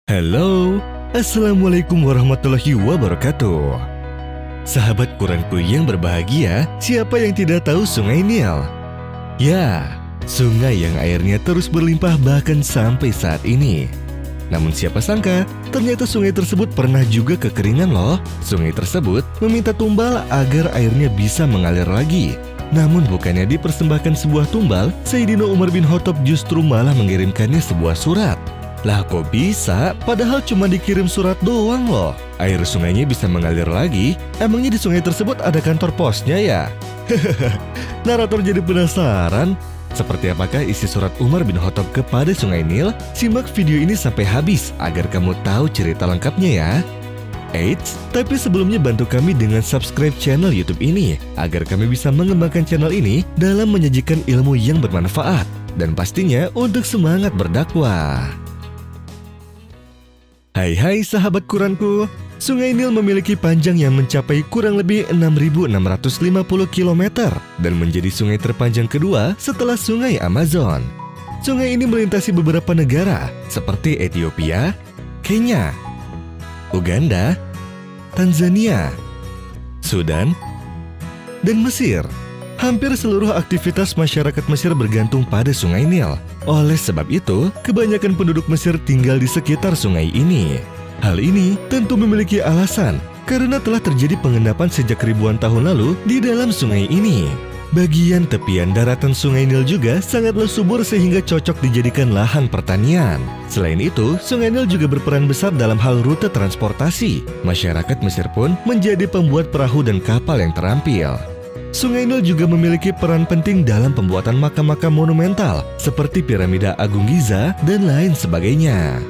Halo, Assalamualaikum warahmatullahi wabarakatuh. Sahabat Quranku yang berbahagia, siapa yang tidak tahu Sungai Nil? Ya, sungai yang airnya terus berlimpah bahkan sampai saat ini. Namun siapa sangka, ternyata sungai tersebut pernah juga kekeringan loh. Sungai tersebut meminta tumbal agar airnya bisa mengalir lagi. Namun bukannya dipersembahkan sebuah tumbal, Sayyidina Umar bin Khattab justru malah mengirimkannya sebuah surat. Lah kok bisa? Padahal cuma dikirim surat doang loh. Air sungainya bisa mengalir lagi? Emangnya di sungai tersebut ada kantor posnya ya? Narator jadi penasaran. Seperti apakah isi surat Umar bin Khattab kepada Sungai Nil? Simak video ini sampai habis agar kamu tahu cerita lengkapnya ya. Eits, tapi sebelumnya bantu kami dengan subscribe channel YouTube ini agar kami bisa mengembangkan channel ini dalam menyajikan ilmu yang bermanfaat dan pastinya untuk semangat berdakwah. Hai sahabat Quranku, Sungai Nil memiliki panjang yang mencapai kurang lebih 6.650 km dan menjadi sungai terpanjang kedua setelah Sungai Amazon. Sungai ini melintasi beberapa negara seperti Ethiopia, Kenya, Uganda, Tanzania, Sudan, dan Mesir. Hampir seluruh aktivitas masyarakat Mesir bergantung pada Sungai Nil. Oleh sebab itu, kebanyakan penduduk Mesir tinggal di sekitar sungai ini. Hal ini tentu memiliki alasan, karena telah terjadi pengendapan sejak ribuan tahun lalu di dalam sungai ini. Bagian tepian daratan Sungai Nil juga sangatlah subur sehingga cocok dijadikan lahan pertanian. Selain itu, Sungai Nil juga berperan besar dalam hal rute transportasi. Masyarakat Mesir pun menjadi pembuat perahu dan kapal yang terampil. Sungai Nil juga memiliki peran penting dalam pembuatan makam-makam monumental seperti piramida Agung Giza dan lain sebagainya.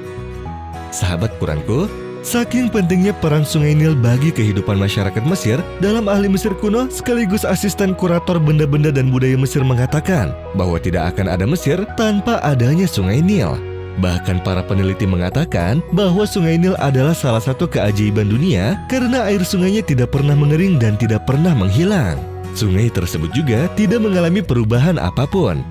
Sahabat Quranku, saking pentingnya peran Sungai Nil bagi kehidupan masyarakat Mesir, dalam ahli Mesir kuno sekaligus asisten kurator benda-benda dan budaya Mesir mengatakan bahwa tidak akan ada Mesir tanpa adanya Sungai Nil. Bahkan para peneliti mengatakan bahwa Sungai Nil adalah salah satu keajaiban dunia karena air sungainya tidak pernah mengering dan tidak pernah menghilang. Sungai tersebut juga tidak mengalami perubahan apapun.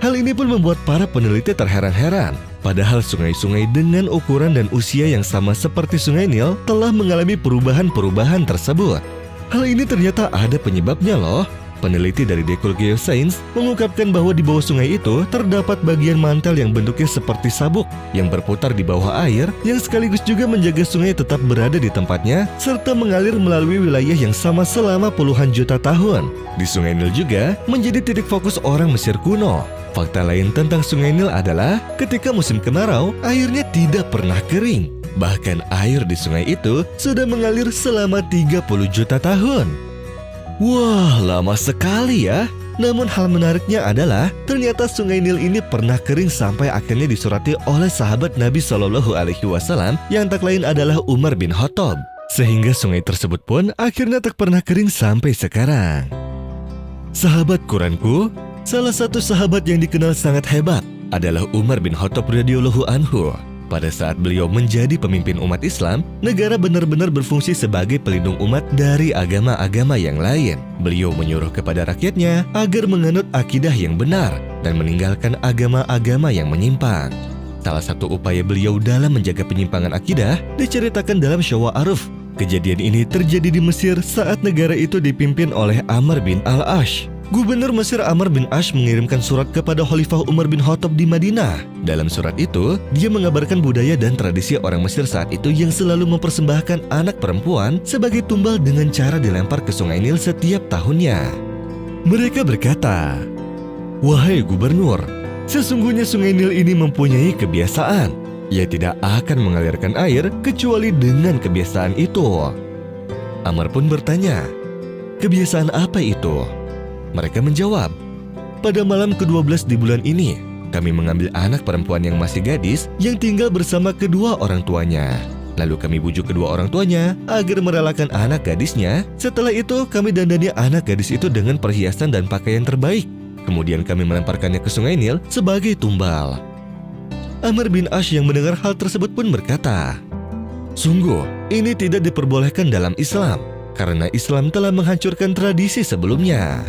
Hal ini pun membuat para peneliti terheran-heran. Padahal sungai-sungai dengan ukuran dan usia yang sama seperti Sungai Nil telah mengalami perubahan-perubahan tersebut. Hal ini ternyata ada penyebabnya loh. Peneliti dari Dekul Geoscience mengungkapkan bahwa di bawah sungai itu terdapat bagian mantel yang bentuknya seperti sabuk yang berputar di bawah air, yang sekaligus juga menjaga sungai tetap berada di tempatnya serta mengalir melalui wilayah yang sama selama puluhan juta tahun. Di Sungai Nil juga menjadi titik fokus orang Mesir kuno. Fakta lain tentang Sungai Nil adalah ketika musim kemarau, airnya tidak pernah kering. Bahkan air di sungai itu sudah mengalir selama 30 juta tahun. Wah, lama sekali ya. Namun hal menariknya adalah ternyata Sungai Nil ini pernah kering sampai akhirnya disurati oleh sahabat Nabi Shallallahu Alaihi Wasallam yang tak lain adalah Umar bin Khattab. Sehingga sungai tersebut pun akhirnya tak pernah kering sampai sekarang. Sahabat Quranku, salah satu sahabat yang dikenal sangat hebat adalah Umar bin Khattab radhiyallahu anhu. Pada saat beliau menjadi pemimpin umat Islam, negara benar-benar berfungsi sebagai pelindung umat dari agama-agama yang lain. Beliau menyuruh kepada rakyatnya agar menganut akidah yang benar dan meninggalkan agama-agama yang menyimpang. Salah satu upaya beliau dalam menjaga penyimpangan akidah diceritakan dalam Syawal Aruf. Kejadian ini terjadi di Mesir saat negara itu dipimpin oleh Amr bin Al-Ash. Gubernur Mesir Amr bin Ash mengirimkan surat kepada Khalifah Umar bin Khattab di Madinah. Dalam surat itu, dia mengabarkan budaya dan tradisi orang Mesir saat itu yang selalu mempersembahkan anak perempuan sebagai tumbal dengan cara dilempar ke Sungai Nil setiap tahunnya. Mereka berkata, "Wahai gubernur, sesungguhnya Sungai Nil ini mempunyai kebiasaan. Ia tidak akan mengalirkan air kecuali dengan kebiasaan itu." Amr pun bertanya, "Kebiasaan apa itu?" Mereka menjawab, "Pada malam ke-12 di bulan ini, kami mengambil anak perempuan yang masih gadis yang tinggal bersama kedua orang tuanya. Lalu kami bujuk kedua orang tuanya agar merelakan anak gadisnya. Setelah itu kami dandani anak gadis itu dengan perhiasan dan pakaian terbaik. Kemudian kami melemparkannya ke Sungai Nil sebagai tumbal." Amr bin Ash yang mendengar hal tersebut pun berkata, "Sungguh, ini tidak diperbolehkan dalam Islam, karena Islam telah menghancurkan tradisi sebelumnya."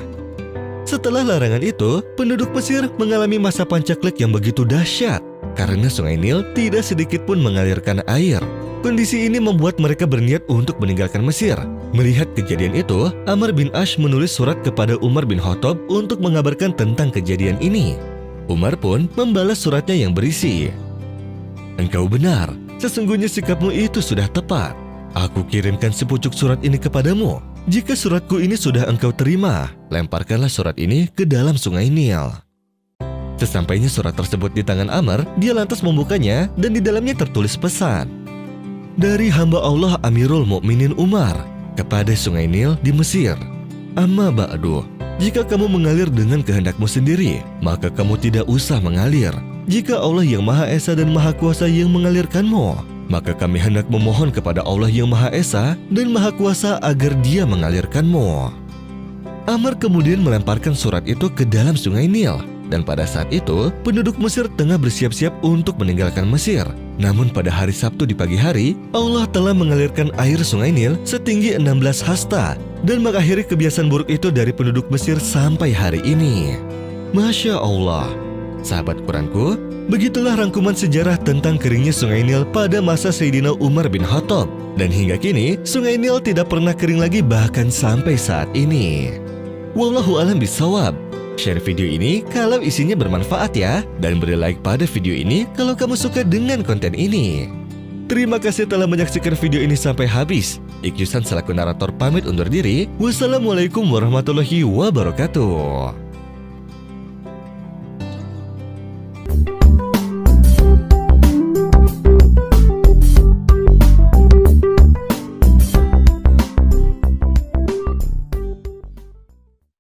Setelah larangan itu, penduduk Mesir mengalami masa pancaklik yang begitu dahsyat. karena sungai Nil tidak sedikit pun mengalirkan air. Kondisi ini membuat mereka berniat untuk meninggalkan Mesir. Melihat kejadian itu, Amr bin Ash menulis surat kepada Umar bin Khattab untuk mengabarkan tentang kejadian ini. Umar pun membalas suratnya yang berisi, "Engkau benar, sesungguhnya sikapmu itu sudah tepat. Aku kirimkan sepucuk surat ini kepadamu. Jika suratku ini sudah engkau terima, lemparkanlah surat ini ke dalam sungai Nil." Sesampainya surat tersebut di tangan Amr, dia lantas membukanya dan di dalamnya tertulis pesan. Dari hamba Allah Amirul Mukminin Umar kepada sungai Nil di Mesir. Amma ba'du, jika kamu mengalir dengan kehendakmu sendiri, maka kamu tidak usah mengalir. Jika Allah yang Maha Esa dan Maha Kuasa yang mengalirkanmu, maka kami hendak memohon kepada Allah yang Maha Esa dan Maha Kuasa agar Dia mengalirkanmu. Amr kemudian melemparkan surat itu ke dalam sungai Nil. Dan pada saat itu, penduduk Mesir tengah bersiap-siap untuk meninggalkan Mesir. Namun pada hari Sabtu di pagi hari, Allah telah mengalirkan air sungai Nil setinggi 16 hasta dan mengakhiri kebiasaan buruk itu dari penduduk Mesir sampai hari ini. Masya Allah. Sahabat Quranku, begitulah rangkuman sejarah tentang keringnya sungai Nil pada masa Sayyidina Umar bin Khattab. Dan hingga kini, sungai Nil tidak pernah kering lagi bahkan sampai saat ini. Wallahu a'lam bishawab. Share video ini kalau isinya bermanfaat ya. Dan beri like pada video ini kalau kamu suka dengan konten ini. Terima kasih telah menyaksikan video ini sampai habis. Iqyusan selaku narator pamit undur diri. Wassalamualaikum warahmatullahi wabarakatuh.